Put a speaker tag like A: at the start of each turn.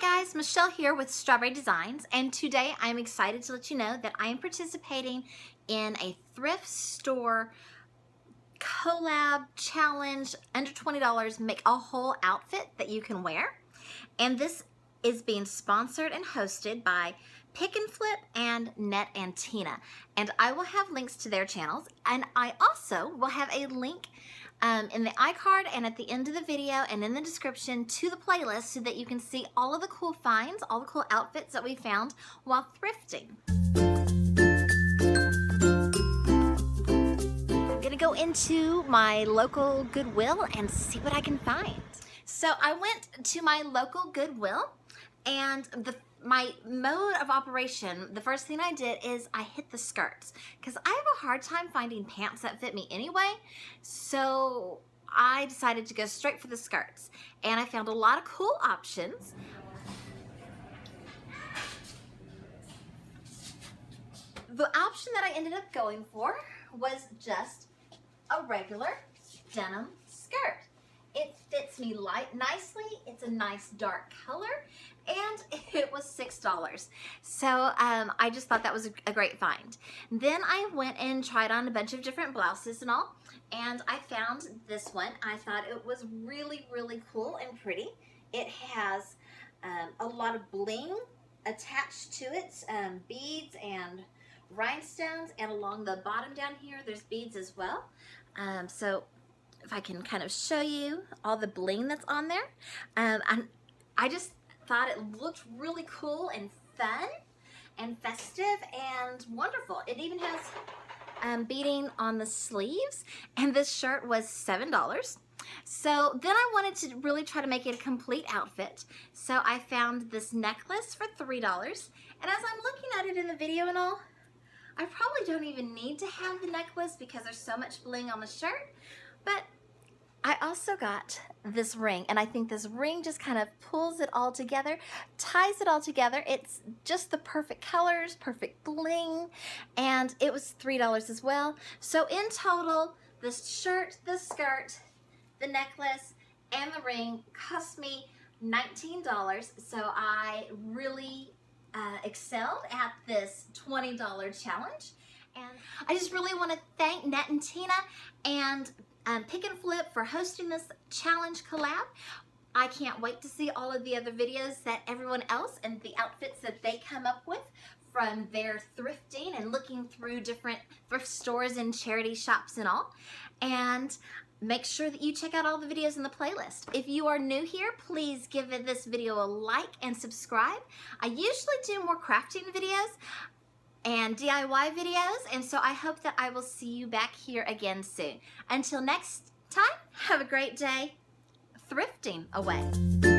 A: Hi guys, Michelle here with Straw-Bearie Designs, and today I'm excited to let you know that I am participating in a thrift store collab challenge, under $20, make a whole outfit that you can wear. And this is being sponsored and hosted by Pick and Flip and Net and Tina. And I will have links to their channels, and I also will have a link in the iCard and at the end of the video and in the description to the playlist so that you can see all of the cool finds, all the cool outfits that we found while thrifting. I'm gonna go into my local Goodwill and see what I can find. So I went to my local Goodwill, and my mode of operation, the first thing I did is I hit the skirts because I have a hard time finding pants that fit me anyway. So I decided to go straight for the skirts, and I found a lot of cool options. The option that I ended up going for was just a regular denim skirt. It fits me nicely. It's a nice dark color, and it was $6. So I just thought that was a great find. Then I went and tried on a bunch of different blouses and all, and I found this one. I thought it was really, really cool and pretty. It has a lot of bling attached to it, beads and rhinestones, and along the bottom down here there's beads as well. So if I can kind of show you all the bling that's on there. I just thought it looked really cool and fun and festive and wonderful. It even has beading on the sleeves, and this shirt was $7. So then I wanted to really try to make it a complete outfit. So I found this necklace for $3, and as I'm looking at it in the video and all, I probably don't even need to have the necklace because there's so much bling on the shirt. But I also got this ring, and I think this ring just kind of pulls it all together, ties it all together. It's just the perfect colors, perfect bling, and it was $3 as well. So in total, this shirt, the skirt, the necklace, and the ring cost me $19. So I really excelled at this $20 challenge. And I just really want to thank Net and Tina and Pick and Flip for hosting this challenge collab. I can't wait to see all of the other videos that everyone else and the outfits that they come up with from their thrifting and looking through different thrift stores and charity shops and all. And make sure that you check out all the videos in the playlist. If you are new here, please give this video a like and subscribe. I usually do more crafting videos and DIY videos, and so I hope that I will see you back here again soon. Until next time, have a great day thrifting away.